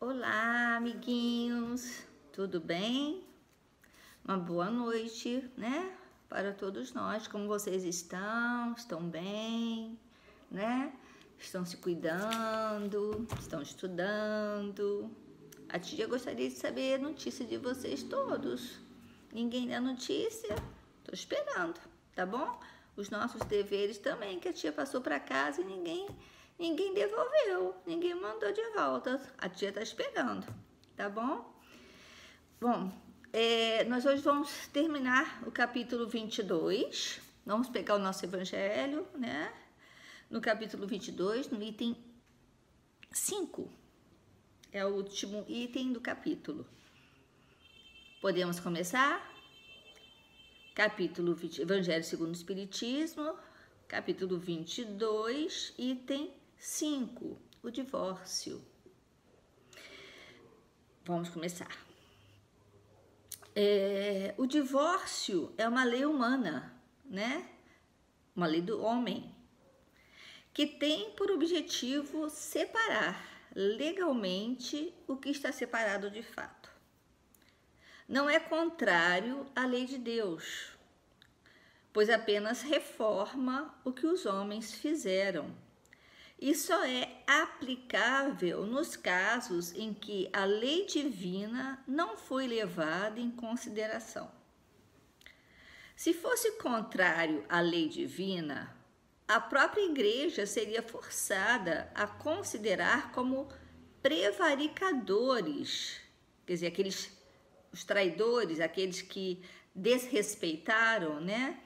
Olá, amiguinhos, tudo bem? Uma boa noite, né? Para todos nós, como vocês estão? Estão bem, né? Estão se cuidando, estão estudando. A tia gostaria de saber a notícia de vocês todos. Ninguém dá notícia? Tô esperando, tá bom? Os nossos deveres também, que a tia passou para casa e ninguém devolveu, ninguém mandou de volta. A tia tá esperando, tá bom? Bom, nós hoje vamos terminar o capítulo 22. Vamos pegar o nosso evangelho, né? No capítulo 22, no item 5. É o último item do capítulo. Podemos começar? Capítulo 20, Evangelho segundo o Espiritismo, capítulo 22, item 5, o divórcio. Vamos começar. O divórcio é uma lei humana, né? Uma lei do homem, que tem por objetivo separar legalmente o que está separado de fato. Não é contrário à lei de Deus, pois apenas reforma o que os homens fizeram. E só é aplicável nos casos em que a lei divina não foi levada em consideração. Se fosse contrário à lei divina, a própria igreja seria forçada a considerar como prevaricadores, quer dizer, os traidores, aqueles que desrespeitaram, né?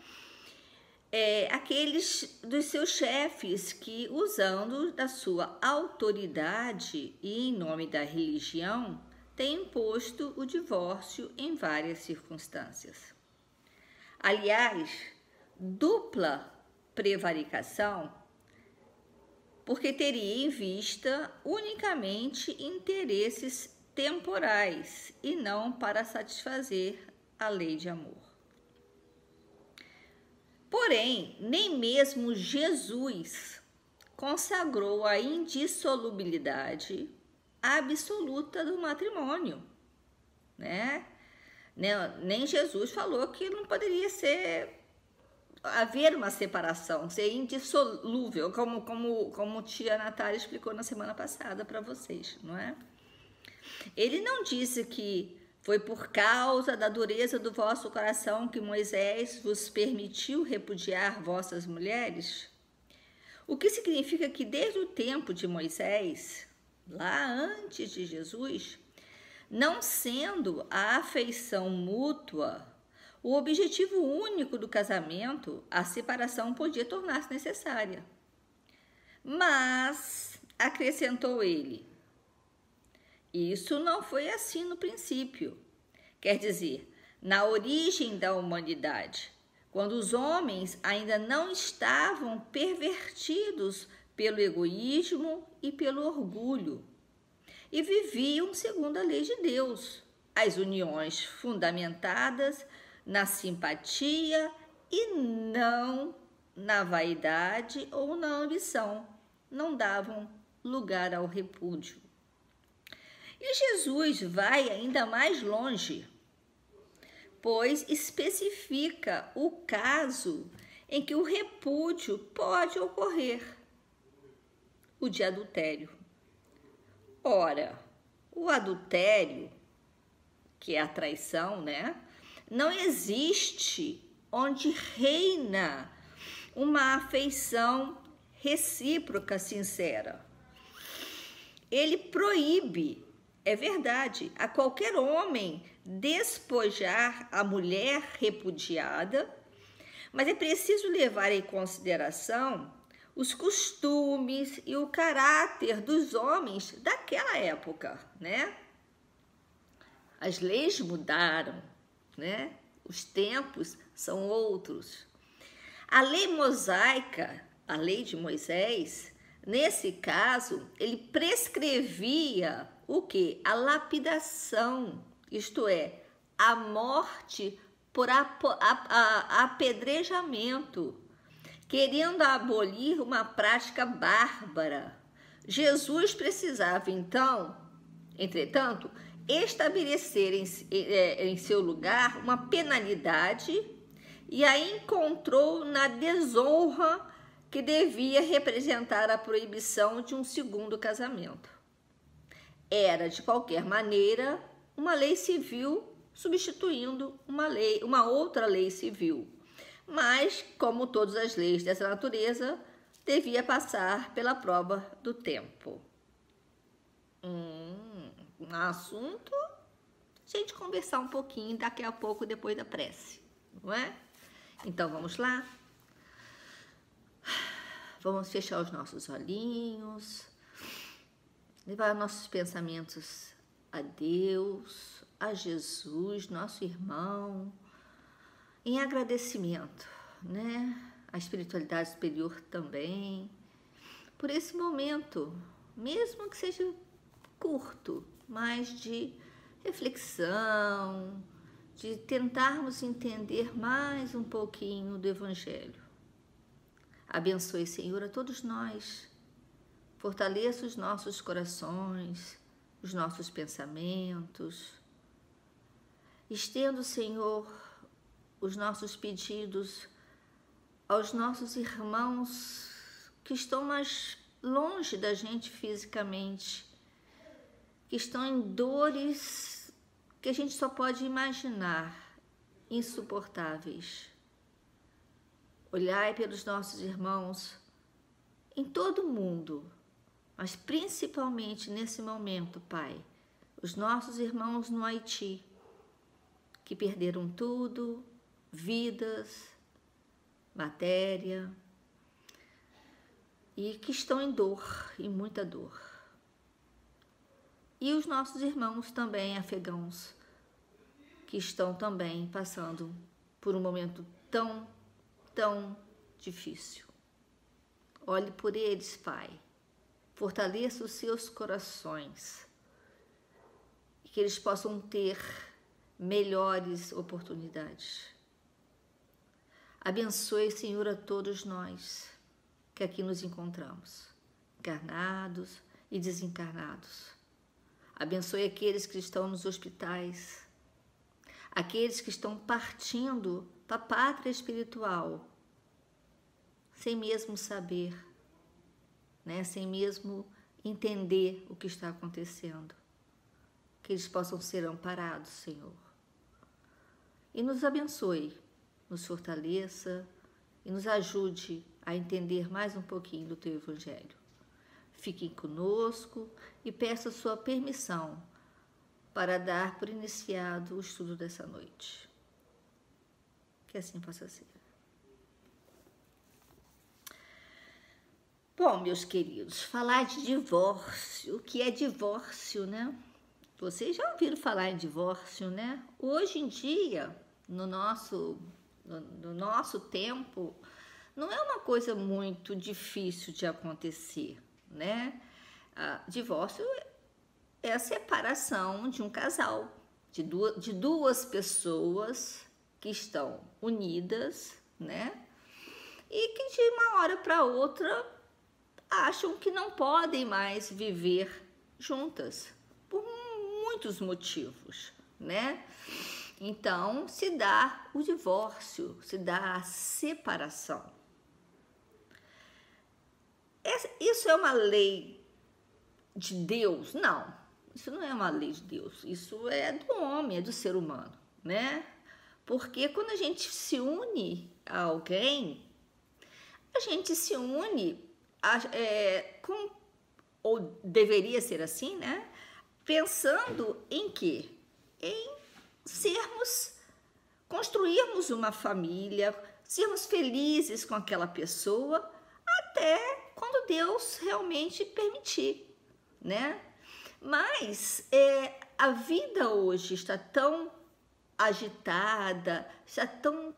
Aqueles dos seus chefes que, usando da sua autoridade e em nome da religião, têm imposto o divórcio em várias circunstâncias. Aliás, dupla prevaricação, porque teria em vista unicamente interesses temporais e não para satisfazer a lei de amor. Porém, nem mesmo Jesus consagrou a indissolubilidade absoluta do matrimônio, né? Nem Jesus falou que não poderia haver uma separação, ser indissolúvel, como tia Natália explicou na semana passada para vocês, não é? Ele não disse que foi por causa da dureza do vosso coração que Moisés vos permitiu repudiar vossas mulheres? O que significa que desde o tempo de Moisés, lá antes de Jesus, não sendo a afeição mútua o objetivo único do casamento, a separação podia tornar-se necessária. Mas, acrescentou ele, isso não foi assim no princípio. Quer dizer, na origem da humanidade, quando os homens ainda não estavam pervertidos pelo egoísmo e pelo orgulho e viviam segundo a lei de Deus, as uniões fundamentadas na simpatia e não na vaidade ou na ambição, não davam lugar ao repúdio. E Jesus vai ainda mais longe, pois especifica o caso em que o repúdio pode ocorrer, o de adultério. Ora, o adultério, que é a traição, né? Não existe onde reina uma afeição recíproca sincera. Ele proíbe, é verdade, a qualquer homem despojar a mulher repudiada, mas é preciso levar em consideração os costumes e o caráter dos homens daquela época, né? As leis mudaram, né? Os tempos são outros. A lei mosaica, a lei de Moisés, nesse caso, ele prescrevia o quê? A lapidação, isto é, a morte por apedrejamento, querendo abolir uma prática bárbara. Jesus precisava, então, entretanto, estabelecer em seu lugar uma penalidade e a encontrou na desonra que devia representar a proibição de um segundo casamento. Era, de qualquer maneira, uma lei civil substituindo uma outra lei civil, mas, como todas as leis dessa natureza, devia passar pela prova do tempo. Um assunto, a gente conversar um pouquinho daqui a pouco, depois da prece, não é? Então, vamos lá? Vamos fechar os nossos olhinhos, levar nossos pensamentos a Deus, a Jesus, nosso irmão, em agradecimento, né? A espiritualidade superior também, por esse momento, mesmo que seja curto, mas de reflexão, de tentarmos entender mais um pouquinho do Evangelho. Abençoe, Senhor, a todos nós, fortaleça os nossos corações, os nossos pensamentos, estenda, Senhor, os nossos pedidos aos nossos irmãos que estão mais longe da gente fisicamente, que estão em dores que a gente só pode imaginar, insuportáveis. Olhai pelos nossos irmãos em todo o mundo, mas principalmente nesse momento, Pai, os nossos irmãos no Haiti, que perderam tudo, vidas, matéria, e que estão em dor, em muita dor. E os nossos irmãos também afegãos, que estão também passando por um momento tão difícil. Olhe por eles, Pai. Fortaleça os seus corações e que eles possam ter melhores oportunidades. Abençoe, Senhor, a todos nós que aqui nos encontramos, encarnados e desencarnados. Abençoe aqueles que estão nos hospitais, aqueles que estão partindo para a pátria espiritual, sem mesmo saber, né? Sem mesmo entender o que está acontecendo. Que eles possam ser amparados, Senhor. E nos abençoe, nos fortaleça e nos ajude a entender mais um pouquinho do Teu Evangelho. Fiquem conosco e peço a sua permissão para dar por iniciado o estudo dessa noite. Que assim possa ser. Bom, meus queridos, falar de divórcio, o que é divórcio, né? Vocês já ouviram falar em divórcio, né? Hoje em dia, no nosso tempo, não é uma coisa muito difícil de acontecer, né? Divórcio é a separação de um casal, de duas pessoas que estão unidas, né? E que de uma hora para outra acham que não podem mais viver juntas, por muitos motivos, né? Então, se dá o divórcio, se dá a separação. Isso é uma lei de Deus? Não, isso não é uma lei de Deus, isso é do homem, é do ser humano, né? Porque quando a gente se une a alguém, a gente se une ou deveria ser assim, né? Pensando em quê? Em construirmos uma família, sermos felizes com aquela pessoa, até quando Deus realmente permitir, né? Mas a vida hoje está tão agitada, está tão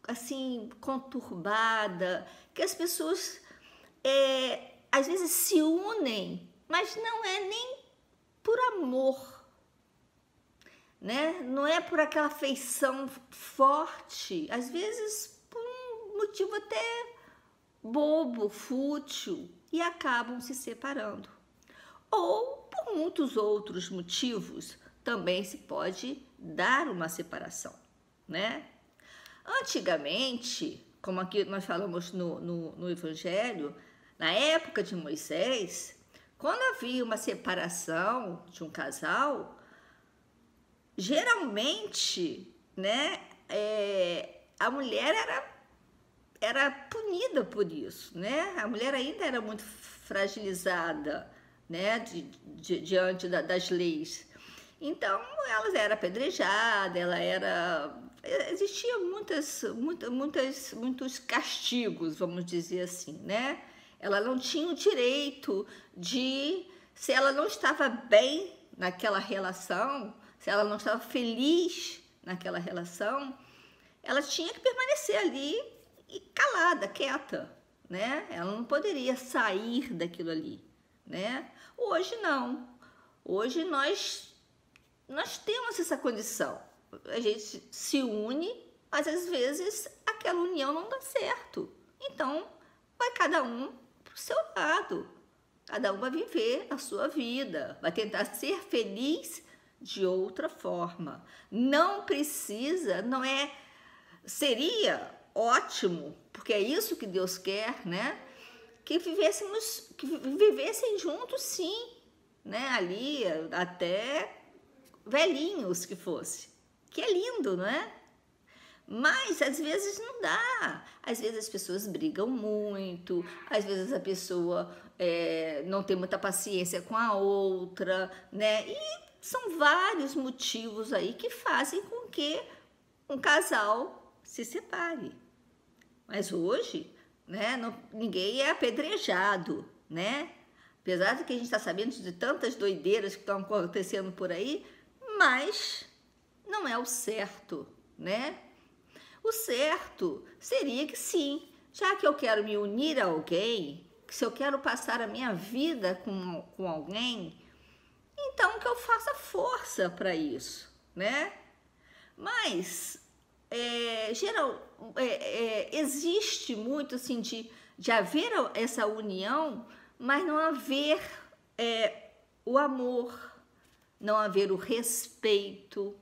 assim conturbada, que as pessoas às vezes se unem, mas não é nem por amor, né? Não é por aquela afeição forte, às vezes por um motivo até bobo, fútil, e acabam se separando. Ou por por muitos outros motivos, também se pode dar uma separação, né? Antigamente, como aqui nós falamos no Evangelho, na época de Moisés, quando havia uma separação de um casal, geralmente, né, a mulher era punida por isso, né? A mulher ainda era muito fragilizada, né, diante das leis. Então, ela era apedrejada, existia muitos castigos, vamos dizer assim, né? Ela não tinha o direito de, se ela não estava bem naquela relação, se ela não estava feliz naquela relação, ela tinha que permanecer ali calada, quieta, né? Ela não poderia sair daquilo ali, né? Hoje não. Hoje nós temos essa condição. A gente se une, mas às vezes aquela união não dá certo. Então, vai cada um pro seu lado. Cada um vai viver a sua vida, vai tentar ser feliz de outra forma. Não precisa, seria ótimo, porque é isso que Deus quer, né? Que vivessem juntos, sim, né? Ali até velhinhos que fosse, que é lindo, não é? Mas às vezes não dá, às vezes as pessoas brigam muito, às vezes a pessoa não tem muita paciência com a outra, né? E são vários motivos aí que fazem com que um casal se separe. Mas hoje, né, ninguém é apedrejado, né? Apesar de que a gente está sabendo de tantas doideiras que estão acontecendo por aí, mas não é o certo, né? O certo seria que sim, já que eu quero me unir a alguém, que se eu quero passar a minha vida com alguém, então que eu faça força para isso, né? Mas existe muito assim de haver essa união, mas não haver o amor, não haver o respeito,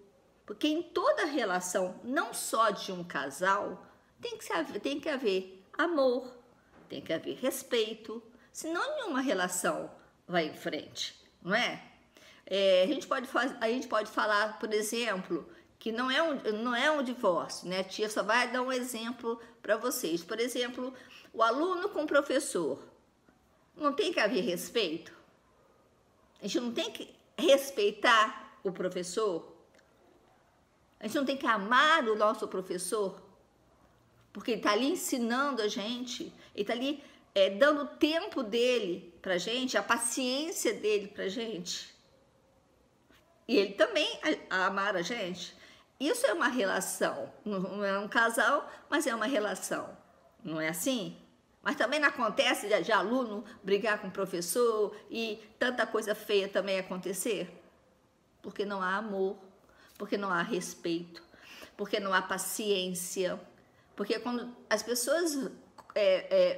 porque em toda relação, não só de um casal, tem que haver amor, tem que haver respeito, senão nenhuma relação vai em frente, não é? A gente pode falar, por exemplo, que não é um divórcio, né? A tia só vai dar um exemplo para vocês. Por exemplo, o aluno com o professor. Não tem que haver respeito? A gente não tem que respeitar o professor? A gente não tem que amar o nosso professor? Porque ele está ali ensinando a gente, ele está ali dando o tempo dele para a gente, a paciência dele para a gente. E ele também a amar a gente. Isso é uma relação, não é um casal, mas é uma relação, não é assim? Mas também não acontece de aluno brigar com o professor e tanta coisa feia também acontecer? Porque não há amor, porque não há respeito, porque não há paciência, porque quando as pessoas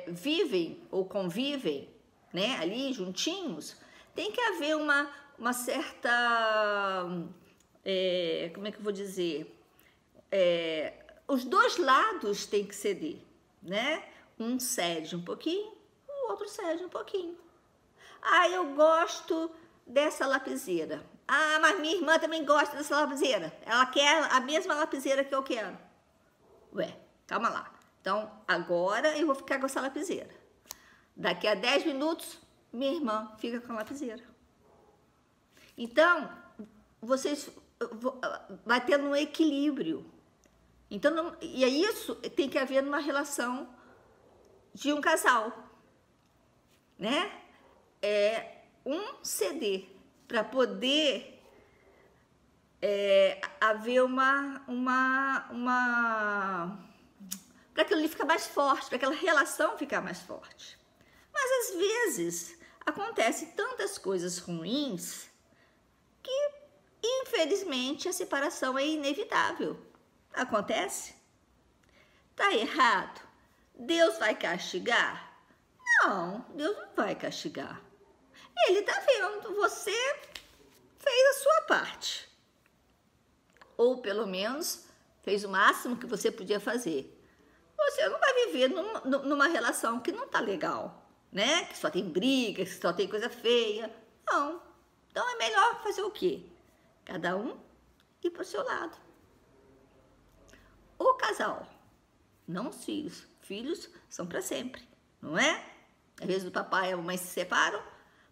vivem ou convivem, né, ali juntinhos, tem que haver uma certa, como é que eu vou dizer, os dois lados têm que ceder, né? Um cede um pouquinho, o outro cede um pouquinho. Ah, eu gosto dessa lapiseira. Ah, mas minha irmã também gosta dessa lapiseira. Ela quer a mesma lapiseira que eu quero. Ué, calma lá. Então, agora eu vou ficar com essa lapiseira. Daqui a 10 minutos, minha irmã fica com a lapiseira. Então, vocês vai tendo um equilíbrio. Então, e é isso tem que haver numa relação de um casal, né? Um ceder para poder haver para aquilo ali ficar mais forte, para aquela relação ficar mais forte. Mas às vezes acontece tantas coisas ruins que infelizmente a separação é inevitável. Acontece? Tá errado? Deus vai castigar? Não, Deus não vai castigar. Ele está vendo, você fez a sua parte. Ou pelo menos fez o máximo que você podia fazer. Você não vai viver numa relação que não está legal, né? Que só tem briga, que só tem coisa feia. Não. Então é melhor fazer o quê? Cada um ir para o seu lado. O casal, não os filhos. Filhos são para sempre, não é? Às vezes o papai e a mamãe se separam,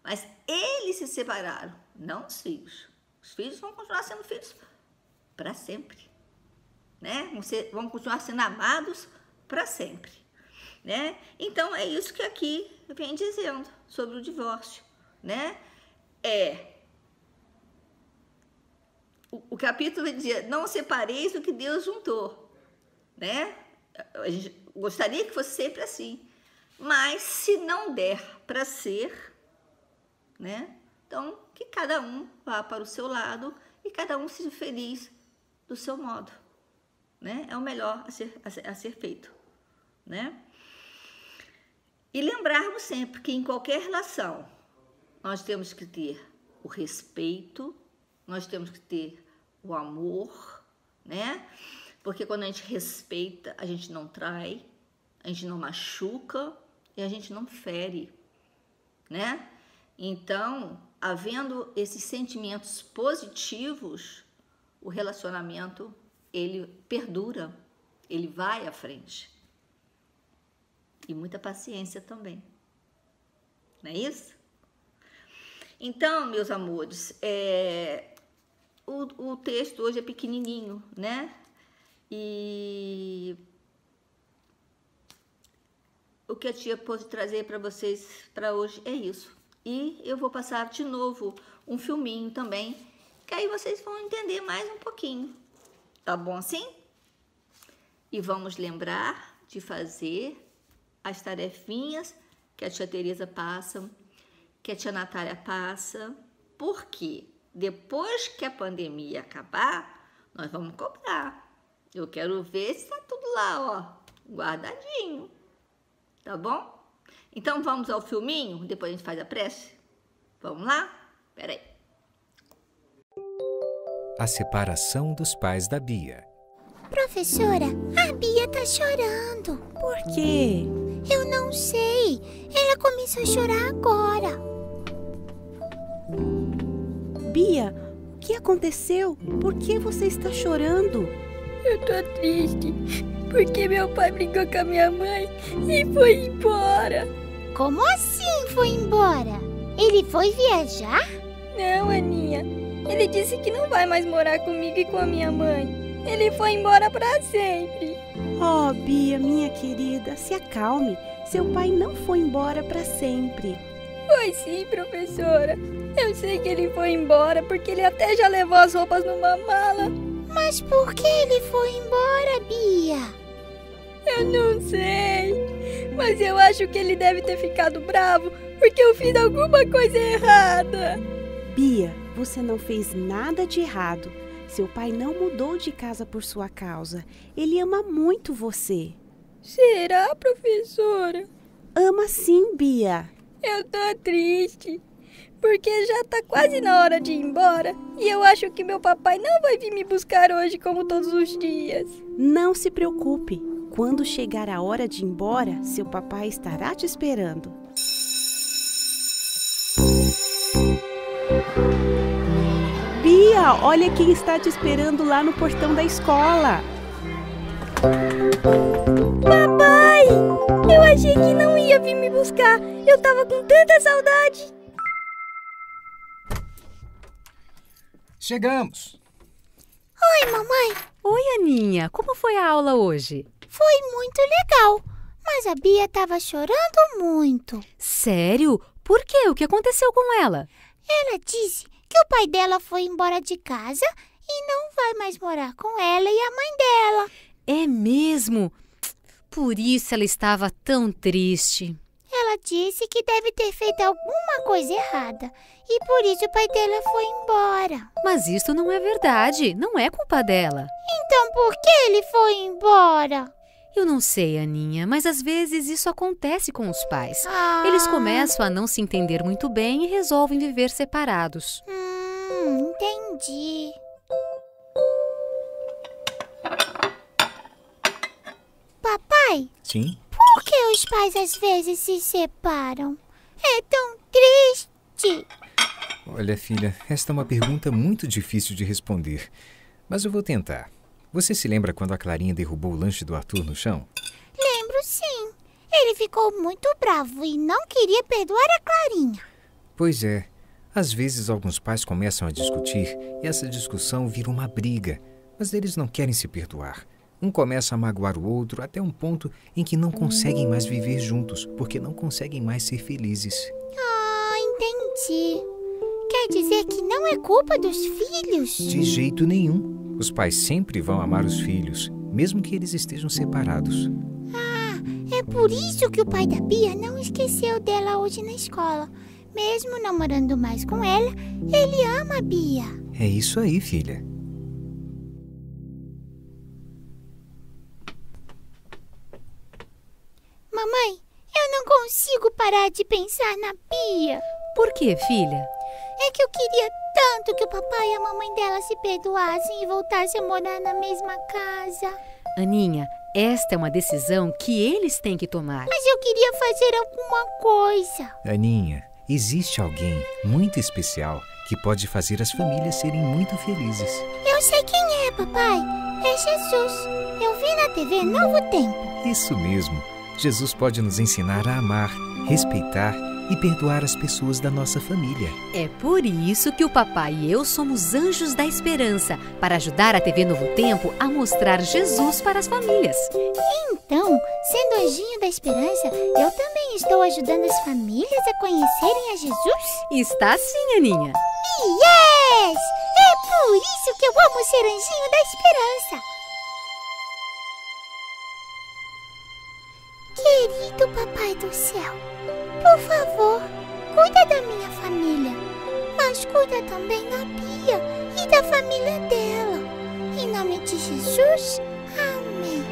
mas eles se separaram, não os filhos. Os filhos vão continuar sendo filhos para sempre, né? Vão continuar sendo amados para sempre, né? Então é isso que aqui vem dizendo sobre o divórcio, né? O capítulo dizia: não separeis o que Deus juntou, né? A gente gostaria que fosse sempre assim, mas se não der para ser, né? Então que cada um vá para o seu lado e cada um seja feliz do seu modo, né? É o melhor a ser feito, né? E lembrarmos sempre que em qualquer relação nós temos que ter o respeito, nós temos que ter o amor, né? Porque quando a gente respeita, a gente não trai, a gente não machuca e a gente não fere, né? Então, havendo esses sentimentos positivos, o relacionamento, ele perdura, ele vai à frente. E muita paciência também. Não é isso? Então, meus amores, o texto hoje é pequenininho, né? E o que a tia pôde trazer para vocês para hoje é isso. E eu vou passar de novo um filminho também, que aí vocês vão entender mais um pouquinho. Tá bom assim? E vamos lembrar de fazer as tarefinhas que a tia Tereza passa, que a tia Natália passa, porque depois que a pandemia acabar, nós vamos cobrar. Eu quero ver se tá tudo lá, ó, guardadinho. Tá bom? Então vamos ao filminho, depois a gente faz a prece? Vamos lá? Peraí. A separação dos pais da Bia. Professora, a Bia tá chorando. Por quê? Eu não sei. Ela começou a chorar agora. Bia, o que aconteceu? Por que você está chorando? Eu tô triste, porque meu pai brigou com a minha mãe e foi embora. Como assim foi embora? Ele foi viajar? Não, Aninha. Ele disse que não vai mais morar comigo e com a minha mãe. Ele foi embora pra sempre. Oh, Bia, minha querida, se acalme. Seu pai não foi embora para sempre. Foi sim, professora. Eu sei que ele foi embora porque ele até já levou as roupas numa mala. Mas por que ele foi embora, Bia? Eu não sei, mas eu acho que ele deve ter ficado bravo porque eu fiz alguma coisa errada. Bia, você não fez nada de errado. Seu pai não mudou de casa por sua causa. Ele ama muito você. Será, professora? Ama sim, Bia. Eu tô triste, porque já tá quase na hora de ir embora e eu acho que meu papai não vai vir me buscar hoje como todos os dias. Não se preocupe. Quando chegar a hora de ir embora, seu papai estará te esperando. Bia, olha quem está te esperando lá no portão da escola. Papai! Eu achei que não ia vir me buscar. Eu tava com tanta saudade. Chegamos! Oi, mamãe. Oi, Aninha. Como foi a aula hoje? Foi muito legal, mas a Bia tava chorando muito. Sério? Por quê? O que aconteceu com ela? Ela disse que o pai dela foi embora de casa e não vai mais morar com ela e a mãe dela. É mesmo? Por isso ela estava tão triste. Ela disse que deve ter feito alguma coisa errada e por isso o pai dela foi embora. Mas isso não é verdade. Não é culpa dela. Então por que ele foi embora? Eu não sei, Aninha, mas às vezes isso acontece com os pais. Eles começam a não se entender muito bem e resolvem viver separados. Entendi. Papai, Sim? por que os pais às vezes se separam? É tão triste. Olha, filha, esta é uma pergunta muito difícil de responder. Mas eu vou tentar. Você se lembra quando a Clarinha derrubou o lanche do Arthur no chão? Lembro sim. Ele ficou muito bravo e não queria perdoar a Clarinha. Pois é. Às vezes alguns pais começam a discutir e essa discussão vira uma briga. Mas eles não querem se perdoar. Um começa a magoar o outro até um ponto em que não conseguem mais viver juntos, porque não conseguem mais ser felizes. Entendi. Quer dizer que não é culpa dos filhos? De jeito nenhum. Os pais sempre vão amar os filhos, mesmo que eles estejam separados. É por isso que o pai da Bia não esqueceu dela hoje na escola. Mesmo não morando mais com ela, ele ama a Bia. É isso aí, filha. Mamãe, eu não consigo parar de pensar na Bia. Por quê, filha? É que eu queria tanto que o papai e a mamãe dela se perdoassem e voltassem a morar na mesma casa. Aninha, esta é uma decisão que eles têm que tomar. Mas eu queria fazer alguma coisa. Aninha, existe alguém muito especial que pode fazer as famílias serem muito felizes. Eu sei quem é, papai. É Jesus. Eu vi na TV Novo Tempo. Isso mesmo. Jesus pode nos ensinar a amar, respeitar e perdoar as pessoas da nossa família. É por isso que o papai e eu somos anjos da esperança, para ajudar a TV Novo Tempo a mostrar Jesus para as famílias. Então, sendo anjinho da esperança, eu também estou ajudando as famílias a conhecerem a Jesus? Está sim, Aninha. Yes! É por isso que eu amo ser anjinho da esperança. Querido Papai do Céu, por favor, cuida da minha família, mas cuida também da Bia e da família dela. Em nome de Jesus, amém.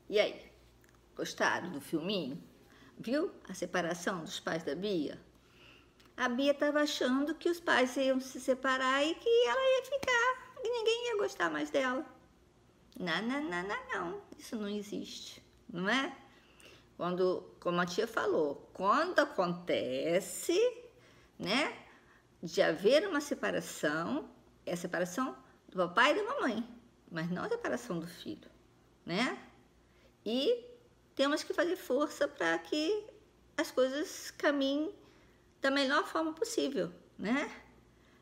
E aí, gostaram do filminho? Viu a separação dos pais da Bia? A Bia estava achando que os pais iam se separar e que ela ia ficar e ninguém ia gostar mais dela. Não, isso não existe, não é? Como a tia falou, quando acontece, né, de haver uma separação, é a separação do papai e da mamãe, mas não a separação do filho, né? E temos que fazer força para que as coisas caminhem da melhor forma possível, né?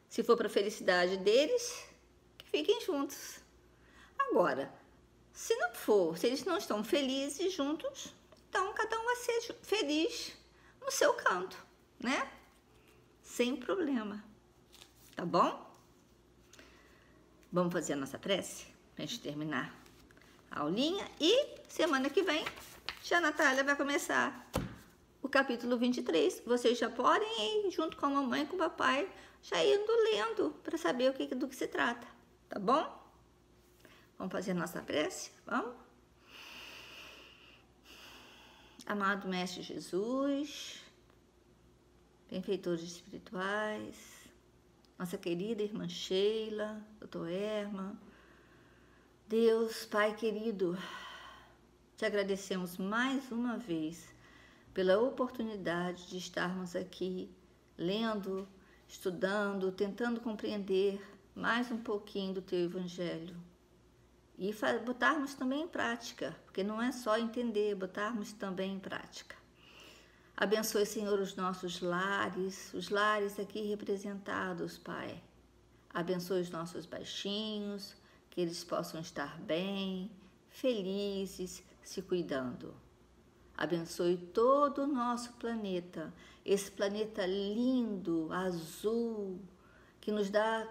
Se for para a felicidade deles, que fiquem juntos. Agora, se não for, se eles não estão felizes juntos, então cada um vai ser feliz no seu canto, né? Sem problema, tá bom? Vamos fazer a nossa prece para a gente terminar a aulinha e semana que vem, tia Natália vai começar o capítulo 23. Vocês já podem ir junto com a mamãe e com o papai, já indo lendo para saber do que se trata, tá bom? Vamos fazer a nossa prece? Vamos? Amado Mestre Jesus, benfeitores espirituais, nossa querida irmã Sheila, doutor Erma, Deus, Pai querido, te agradecemos mais uma vez pela oportunidade de estarmos aqui lendo, estudando, tentando compreender mais um pouquinho do teu Evangelho. E botarmos também em prática, porque não é só entender, botarmos também em prática. Abençoe, Senhor, os nossos lares, os lares aqui representados, Pai. Abençoe os nossos baixinhos, que eles possam estar bem, felizes, se cuidando. Abençoe todo o nosso planeta, esse planeta lindo, azul, que nos dá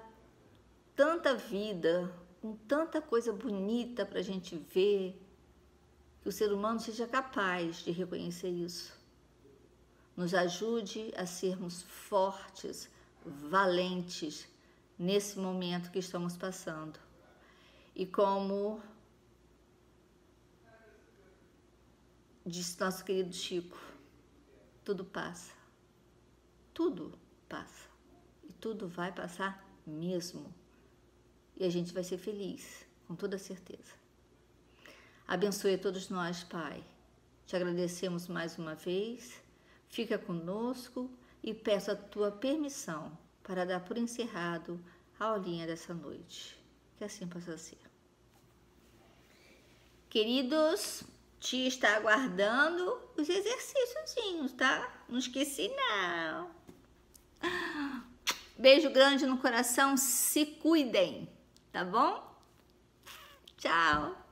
tanta vida, com tanta coisa bonita para a gente ver, que o ser humano seja capaz de reconhecer isso. Nos ajude a sermos fortes, valentes, nesse momento que estamos passando. E como disse nosso querido Chico, tudo passa. Tudo passa. E tudo vai passar mesmo. E a gente vai ser feliz, com toda certeza. Abençoe a todos nós, Pai. Te agradecemos mais uma vez. Fica conosco e peço a tua permissão para dar por encerrado a aulinha dessa noite. Que assim possa ser. Queridos, tia está aguardando os exercíciozinhos, tá? Não esqueci, não. Beijo grande no coração, se cuidem, tá bom? Tchau!